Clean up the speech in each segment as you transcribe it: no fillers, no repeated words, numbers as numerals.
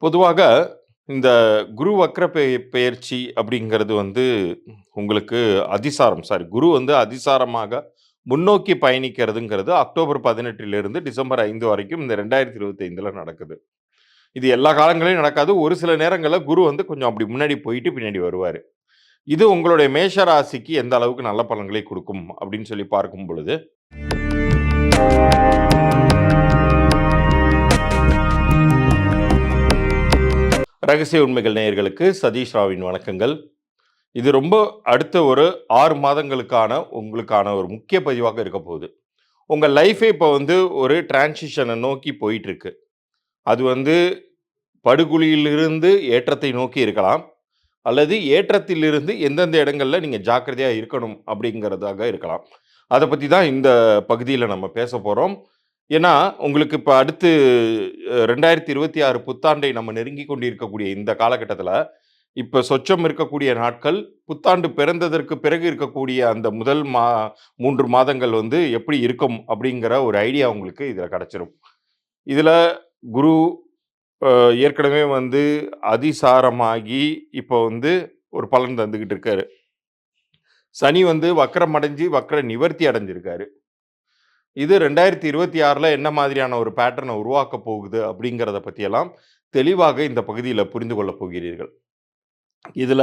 பொதுவாக இந்த குரு வக்ர பெயர்ச்சி அப்படிங்கிறது வந்து உங்களுக்கு குரு வந்து அதிசாரமாக முன்னோக்கி பயணிக்கிறதுங்கிறது அக்டோபர் 18 டிசம்பர் 5 வரைக்கும் இந்த 2025 நடக்குது. இது எல்லா காலங்களையும் நடக்காது. ஒரு சில நேரங்கள்ல குரு வந்து கொஞ்சம் அப்படி முன்னாடி போயிட்டு பின்னாடி வருவாரு. இது உங்களுடைய மேஷ ராசிக்கு எந்த அளவுக்கு நல்ல பலன்களை கொடுக்கும் அப்படின்னு சொல்லி பார்க்கும் பொழுது, ரகசிய உண்மைகள் நேயர்களுக்கு சதீஷ் ராவின் வணக்கங்கள். இது ரொம்ப அடுத்த ஒரு 6 மாதங்களுக்கான உங்களுக்கான ஒரு முக்கிய பதிவாக இருக்க போகுது. உங்க லைஃபே இப்போ வந்து ஒரு டிரான்சிஷனை நோக்கி போயிட்டு இருக்கு. அது வந்து படுகுழியிலிருந்து ஏற்றத்தை நோக்கி இருக்கலாம். அல்லது ஏற்றத்திலிருந்து எந்தெந்த இடங்கள்ல நீங்க ஜாக்கிரதையா இருக்கணும் அப்படிங்கிறதாக இருக்கலாம். அத பத்தி தான் இந்த பகுதியில நம்ம பேசப் போறோம். ஏன்னா, உங்களுக்கு இப்ப அடுத்து 2026 புத்தாண்டை நம்ம நெருங்கிக் கொண்டிருக்கக்கூடிய இந்த காலகட்டத்தில, இப்ப சொச்சம் இருக்கக்கூடிய நாட்கள், புத்தாண்டு பிறந்ததற்கு பிறகு இருக்கக்கூடிய அந்த முதல் 3 மாதங்கள் வந்து எப்படி இருக்கும் அப்படிங்கிற ஒரு ஐடியா உங்களுக்கு இதுல கிடைச்சிரும். இதுல குரு அ ஏற்கனவே வந்து அதிசாரமாகி, இப்போ வந்து ஒரு பலன் தந்துகிட்டு இருக்காரு. சனி வந்து வக்ரம் அடைஞ்சு, வக்ர நிவர்த்தி அடைஞ்சிருக்காரு. இது 2026ல என்ன மாதிரியான ஒரு பேட்டர்ன உருவாக்கப் போகுது அப்படிங்கிறத பத்தியெல்லாம் தெளிவாக இந்த பகுதியில புரிந்து கொள்ளப் போகிறீர்கள். இதுல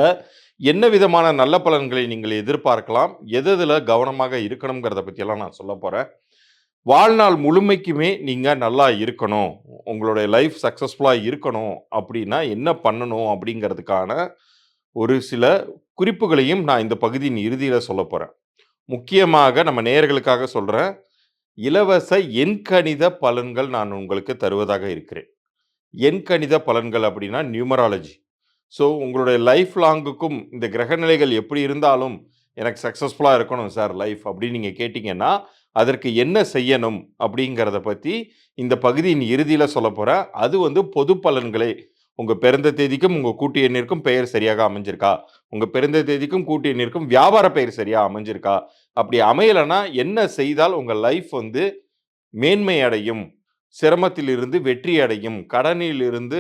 என்ன விதமான நல்ல பலன்களை நீங்கள் எதிர்பார்க்கலாம்? எதுல கவனமாக இருக்கணும்ங்கிறத பத்தியெல்லாம் நான் சொல்லப் போறேன். வாழ்நாள் முழுமைக்குமே நீங்க நல்லா இருக்கணும். உங்களுடைய லைஃப் சக்சஸ்ஃபுல்லா இருக்கணும் அப்படின்னா என்ன பண்ணணும்? அப்படிங்கிறதுக்கான ஒரு சில குறிப்புகளையும் நான் இந்த பகுதியின் இறுதியில சொல்லப் போறேன். முக்கியமாக நம்ம நேயர்களுக்காக சொல்றேன். இலவச எண்கணித பலன்கள் நான் உங்களுக்கு தருவதாக இருக்கிறேன். எண்கணித பலன்கள் அப்படின்னா நியூமராலஜி. ஸோ உங்களுடைய லைஃப் லாங்குக்கும் இந்த கிரகநிலைகள் எப்படி இருந்தாலும் எனக்கு சக்ஸஸ்ஃபுல்லா இருக்கணும் சார் லைஃப் அப்படின்னு நீங்க கேட்டீங்கன்னா, அதற்கு என்ன செய்யணும் அப்படிங்கிறத பத்தி இந்த பகுதியின் இறுதியில சொல்லப் போறேன். அது வந்து பொது பலன்களே. உங்க பிறந்த தேதிக்கும், உங்க கூட்டு எண்ணிற்கும் பெயர் சரியாக அமைஞ்சிருக்கா? உங்க பிறந்த தேதிக்கும், கூட்டு எண்ணிற்கும் வியாபார பெயர் சரியா அமைஞ்சிருக்கா? அப்படி அமையலன்னா என்ன செய்தால் உங்க லைஃப் வந்து மேன்மை அடையும்? சிரமத்திலிருந்து வெற்றி அடையும்? கடனிலிருந்து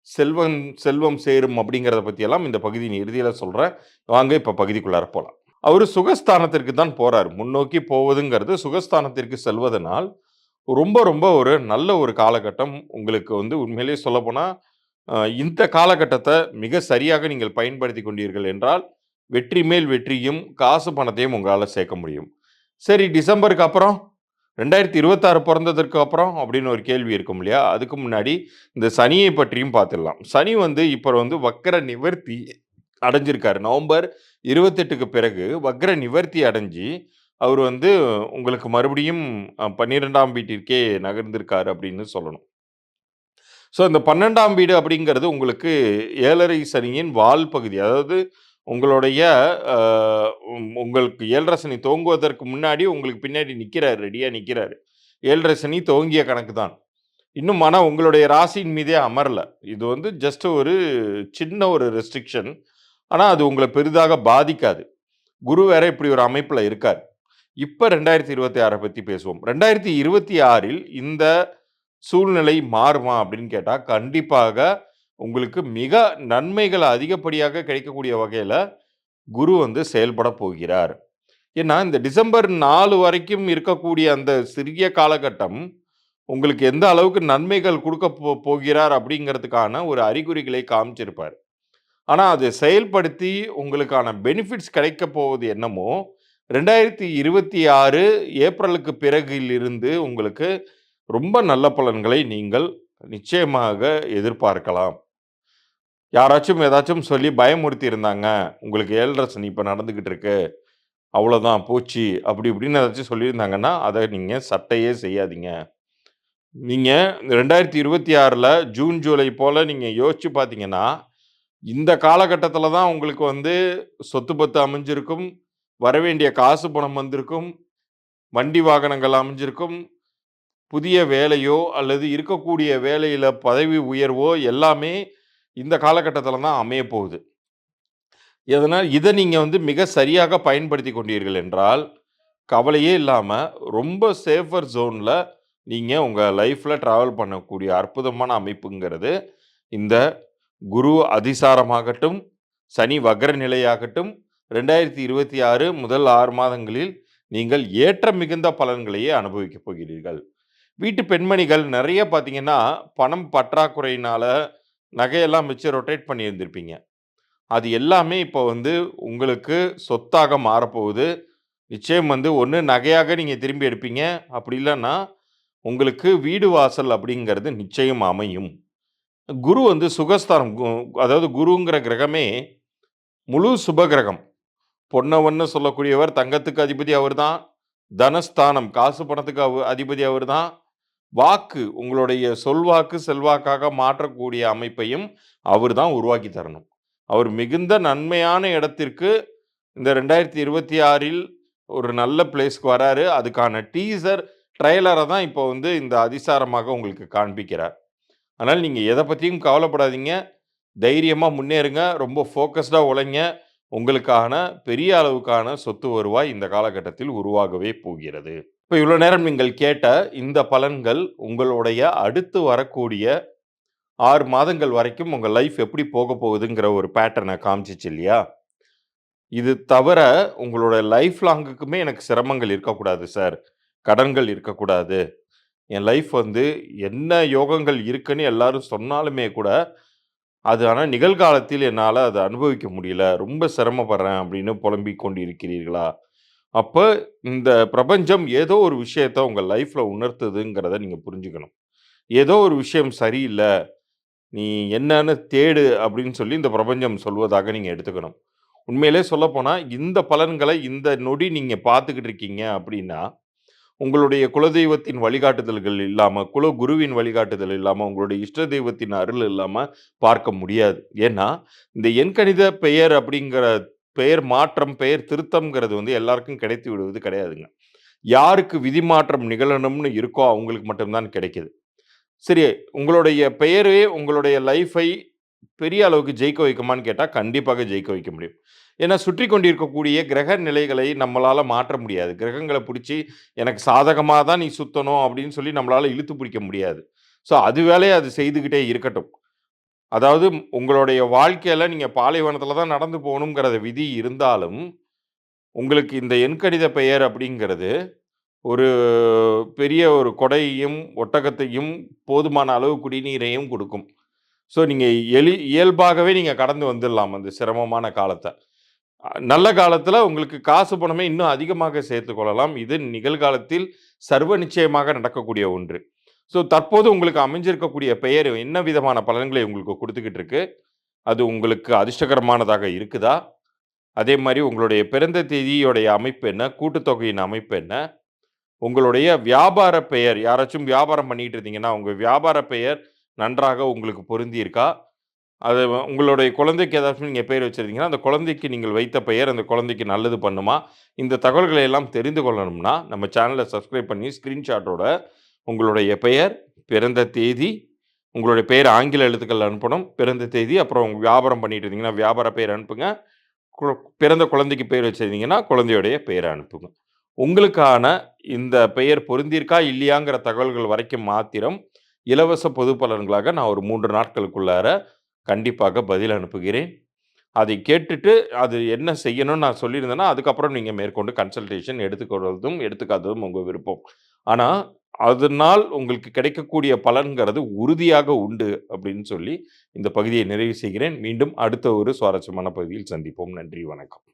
செல்வம் செல்வம் சேரும் அப்படிங்கிறத பத்தியெல்லாம் இந்த பகுதியின் இறுதியில சொல்றேன். வாங்க இப்ப பகுதிக்குள்ளார போலாம். அவரு சுகஸ்தானத்திற்கு தான் போறாரு. முன்னோக்கி போவதுங்கிறது சுகஸ்தானத்திற்கு செல்வதனால், ரொம்ப ரொம்ப ஒரு நல்ல ஒரு காலகட்டம். உங்களுக்கு வந்து உண்மையிலேயே சொல்லப்போனா, இந்த காலகட்டத்த மிக சரியாக நீங்கள் பயன்படுத்திக் கொண்டீர்கள் என்றால், வெற்றி மேல் வெற்றியும், காசு பணத்தையும் உங்களால சேர்க்க முடியும். சரி டிசம்பருக்கு அப்புறம் 2026 பொறந்ததற்கு அப்புறம் அப்படின்னு ஒரு கேள்வி இருக்கும் இல்லையா? அதுக்கு முன்னாடி இந்த சனியை பற்றியும் பார்த்துடலாம். சனி வந்து இப்ப வந்து வக்ர நிவர்த்தி அடைஞ்சிருக்காரு. நவம்பர் 28க்கு பிறகு வக்ர நிவர்த்தி அடைஞ்சு, அவரு வந்து உங்களுக்கு மறுபடியும் 12ஆம் வீட்டிற்கே நகர்ந்திருக்காரு அப்படின்னு சொல்லணும். ஸோ இந்த 12ஆம் வீடு அப்படிங்கிறது உங்களுக்கு 7.5 சனியின் வால் பகுதி. அதாவது உங்களுடைய அ உங்களுக்கு 7.5 சனி துவங்குவதற்கு முன்னாடி உங்களுக்கு பின்னாடி நிக்கிறாரு. ரெடியா நிக்கிறாரு. 7.5 சனி துவங்கிய கணக்கு தான். இன்னும் ஆனா உங்களுடைய ராசியின் மீதே அமரல. இது வந்து ஜஸ்ட் ஒரு சின்ன ஒரு ரெஸ்ட்ரிக்ஷன். ஆனா அது உங்கள பெரிதாக பாதிக்காது. குரு வேற இப்படி ஒரு அமைப்புல இருக்காரு. இப்ப 2026 பத்தி பேசுவோம். 2026ல் இந்த சூழ்நிலை மாறுமா அப்படின்னு கேட்டா, கண்டிப்பாக உங்களுக்கு மிக நன்மைகள் அதிகப்படியாக கிடைக்கக்கூடிய வகையில குரு வந்து செயல்பட போகிறார். ஏன்னா, இந்த டிசம்பர் 4 வரைக்கும் இருக்கக்கூடிய அந்த சிறிய காலகட்டம், உங்களுக்கு எந்த அளவுக்கு நன்மைகள் குடுக்க போகிறார் அப்படிங்கிறதுக்கான ஒரு அறிகுறிகளை காமிச்சிருப்பார். ஆனா, அதை செயல்படுத்தி உங்களுக்கான பெனிஃபிட்ஸ் கிடைக்கப் போவது என்னமோ, 2026 ஏப்ரலுக்கு பிறகிலிருந்து உங்களுக்கு ரொம்ப நல்ல பலன்களை நீங்கள் நிச்சயமாக எதிர்பார்க்கலாம். யாராச்சும் ஏதாச்சும் சொல்லி பயமுறுத்தி இருந்தாங்க. உங்களுக்கு 7.5 சனி இப்ப நடந்துகிட்டு இருக்கு. அவ்வளோதான் போச்சு. அப்படி இப்படின்னு ஏதாச்சும் சொல்லியிருந்தாங்கன்னா, அத நீங்க சட்டையே செய்யாதீங்க. நீங்க 2026ல ஜூன், ஜூலை போல நீங்க யோசிச்சு பார்த்தீங்கன்னா, இந்த காலகட்டத்தில தான் உங்களுக்கு வந்து சொத்து பத்து அமைஞ்சிருக்கும். வரவேண்டிய காசு பணம் வந்திருக்கும். வண்டி வாகனங்கள் அமைஞ்சிருக்கும். புதிய வேலையோ அல்லது இருக்கக்கூடிய வேலையில பதவி உயர்வோ எல்லாமே இந்த காலகட்டத்தில தான் அமையப் போகுது. எதனால் இத நீங்க வந்து மிக சரியாக பயன்படுத்திக் கொண்டீர்கள் என்றால், கவலையே இல்லாம ரொம்ப சேஃபர் ஜோன்ல நீங்க உங்க லைஃப்ல டிராவல் பண்ணக்கூடிய அற்புதமான அமைப்புங்கிறது இந்த குரு அதிசாரமாகட்டும், சனி வக்ர நிலையாகட்டும், 2026 முதல் 6 மாதங்களில் நீங்கள் ஏற்றம் மிகுந்த பலன்களையே அனுபவிக்கப் போகிறீர்கள். வீட்டு பெண்மணிகள் நெறைய பார்த்தீங்கன்னா, பணம் பற்றாக்குறையினால நகையெல்லாம் வச்சு ரொட்டேட் பண்ணியிருந்திருப்பீங்க. அது எல்லாமே இப்போ வந்து உங்களுக்கு சொத்தாக மாறப்போகுது. நிச்சயம் வந்து ஒண்ணு நகையாக நீங்க திரும்பி எடுப்பீங்க. அப்படி இல்லன்னா, உங்களுக்கு வீடு வாசல் அப்படிங்கிறது நிச்சயம் அமையும். குரு வந்து சுகஸ்தானம். அதாவது குருங்கிற கிரகமே முழு சுப கிரகம். பொன்னவன்னு சொல்லக்கூடியவர், தங்கத்துக்கு அதிபதி அவர்தான். தனஸ்தானம், காசு பணத்துக்கு அதிபதி அவர்தான். வாக்கு, உங்களுடைய சொல்வாக்கு செல்வாக்காக மாற்றக்கூடிய அமைப்பையும் அவர்தான் உருவாக்கி தரணும். அவர் மிகுந்த நன்மையான இடத்திற்கு இந்த 2026ல் ஒரு நல்ல பிளேஸ்க்கு வராரு. அதுக்கான டீசர், ட்ரெய்லர தான் இப்போ வந்து இந்த அதிசாரமாக உங்களுக்கு காண்பிக்கிறார். அதனால நீங்க எத பத்தியும் கவலைப்படாதீங்க. தைரியமா முன்னேறுங்க. ரொம்ப ஃபோக்கஸ்டா உழைங்க. உங்களுக்கான பெரிய அளவுக்கான சொத்து வருவாய் இந்த காலகட்டத்தில் உருவாகவே போகிறது. இப்ப இவ்வளோ நேரம் நீங்கள் கேட்ட இந்த பலன்கள் உங்களுடைய அடுத்து வரக்கூடிய 6 மாதங்கள் வரைக்கும் உங்க லைஃப் எப்படி போகப் போகுதுங்கிற ஒரு பேட்டர்ன காமிச்சுச்சு இல்லையா? இது தவிர உங்களோட லைஃப் லாங்குக்குமே எனக்கு சிரமங்கள் இருக்கக்கூடாது சார். கடன்கள் இருக்கக்கூடாது. என் லைஃப் வந்து என்ன யோகங்கள் இருக்குன்னு எல்லாரும் சொன்னாலுமே கூட, அது ஆனா நிகழ்காலத்தில் என்னால அத அனுபவிக்க முடியல. ரொம்ப சிரமப்படுறேன் அப்படின்னு புலம்பிக் கொண்டிருக்கிறீர்களா? அப்ப இந்த பிரபஞ்சம் ஏதோ ஒரு விஷயத்த உங்க லைஃப்ல உணர்த்துதுங்கிறத நீங்க புரிஞ்சுக்கணும். ஏதோ ஒரு விஷயம் சரியில்ல. நீ என்னன்னு தேடு அப்படின்னு சொல்லி இந்த பிரபஞ்சம் சொல்வதாக நீங்க எடுத்துக்கணும். உண்மையிலே சொல்லப்போனா, இந்த பலன்களை இந்த நொடி நீங்க பார்த்துக்கிட்டு இருக்கீங்க அப்படின்னா, உங்களுடைய குலதெய்வத்தின் வழிகாட்டுதல்கள் இல்லாம, குலகுருவின் வழிகாட்டுதல் இல்லாம, உங்களுடைய இஷ்ட தெய்வத்தின் அருள் இல்லாம பார்க்க முடியாது. ஏன்னா, இந்த எண்கணித பெயர் அப்படிங்கிற பெயர் மாற்றம், பெயர் திருத்தம்ங்கிறது வந்து எல்லாருக்கும் கிடைத்து விடுவது கிடையாதுங்க. யாருக்கு விதி மாற்றம் நிகழணும்னு இருக்கோ அவங்களுக்கு மட்டும் தான் கிடைக்குது. சரி, உங்களுடைய பெயரே உங்களுடைய லைஃபை பெரிய அளவுக்கு ஜெயிக்க வைக்குமான்னு கேட்டா, கண்டிப்பாக ஜெயிக்க வைக்க முடியும். ஏன்னா, சுற்றி கொண்டிருக்கக்கூடிய கிரக நிலைகளை நம்மளால மாற்ற முடியாது. கிரகங்கள புடிச்சு, எனக்கு சாதகமா தான் நீ சுத்தணும் அப்படின்னு சொல்லி நம்மளால இழுத்து பிடிக்க முடியாது. ஸோ, அது வேலைய அது செய்துகிட்டே இருக்கட்டும். அதாவது உங்களுடைய வாழ்க்கையில நீங்க பாலைவனத்தில தான் நடந்து போகணுங்கிறத விதி இருந்தாலும், உங்களுக்கு இந்த எண்கணித பெயர் அப்படிங்கிறது ஒரு பெரிய ஒரு கொடையையும், ஒட்டகத்தையும், போதுமான அளவு குடிநீரையும் குடுக்கும். ஸோ, நீங்க இயல்பாகவே நீங்க கடந்து வந்துடலாம் அந்த சிரமமான காலத்த. நல்ல காலத்துல உங்களுக்கு காசு பணமே இன்னும் அதிகமாக சேர்த்துக் கொள்ளலாம். இது நிகழ்காலத்தில் சர்வ நிச்சயமாக நடக்கக்கூடிய ஒன்று. ஸோ, தற்போது உங்களுக்கு அமைஞ்சிருக்கக்கூடிய பெயர் என்ன விதமான பலன்களை உங்களுக்கு குடுத்துக்கிட்டு இருக்கு? அது உங்களுக்கு அதிர்ஷ்டகரமானதாக இருக்குதா? அதே மாரி உங்களுடைய பிறந்த தேதியோடைய அமைப்பு என்ன? கூட்டுத்தொகையின் அமைப்பு என்ன? உங்களுடைய வியாபார பெயர், யாராச்சும் வியாபாரம் பண்ணிட்டு இருந்தீங்கன்னா, உங்க வியாபார பெயர் நன்றாக உங்களுக்கு பொருந்தியிருக்கா? அது உங்களுடைய குழந்தைக்கு ஏதாச்சும் நீங்க பெயர் வச்சிருந்தீங்கன்னா, அந்த குழந்தைக்கு நீங்கள் வைத்த பெயர் அந்த குழந்தைக்கு நல்லது பண்ணுமா? இந்த தகவல்களை எல்லாம் தெரிந்து கொள்ளணும்னா, நம்ம சேனல சப்ஸ்கிரைப் பண்ணி ஸ்கிரீன்ஷாட்டோட உங்களுடைய பெயர், பிறந்த தேதி, உங்களுடைய பெயர் ஆங்கில எழுத்துக்கள் அனுப்பணும். பிறந்த தேதி, அப்புறம் உங்க வியாபாரம் பண்ணிட்டு இருந்தீங்கன்னா, வியாபார பெயர் அனுப்புங்க. கு பிறந்த குழந்தைக்கு பெயர் வச்சிருந்தீங்கன்னா, குழந்தையுடைய பெயர அனுப்புங்க. உங்களுக்கான இந்த பெயர் பொருந்தியிருக்கா, இல்லையாங்கிற தகவல்கள் வரைக்கும் மாத்திரம் இலவச பொது பலன்களாக நான் ஒரு 3 நாட்களுக்குள்ளார கண்டிப்பாக பதில் அனுப்புகிறேன். அதை கேட்டுட்டு அது என்ன செய்யணும்னு நான் சொல்லியிருந்தேன்னா, அதுக்கப்புறம் நீங்க மேற்கொண்டு கன்சல்டேஷன் எடுத்துக்கொள்வதும், எடுத்துக்காததும் உங்க விருப்பம். ஆனா, அதனால் உங்களுக்கு கிடைக்கக்கூடிய பலன்கிறது உறுதியாக உண்டு அப்படின்னு சொல்லி இந்த பகுதியை நிறைவு செய்கிறேன். மீண்டும் அடுத்த ஒரு சுவாரஸ்யமான பகுதியில் சந்திப்போம். நன்றி, வணக்கம்.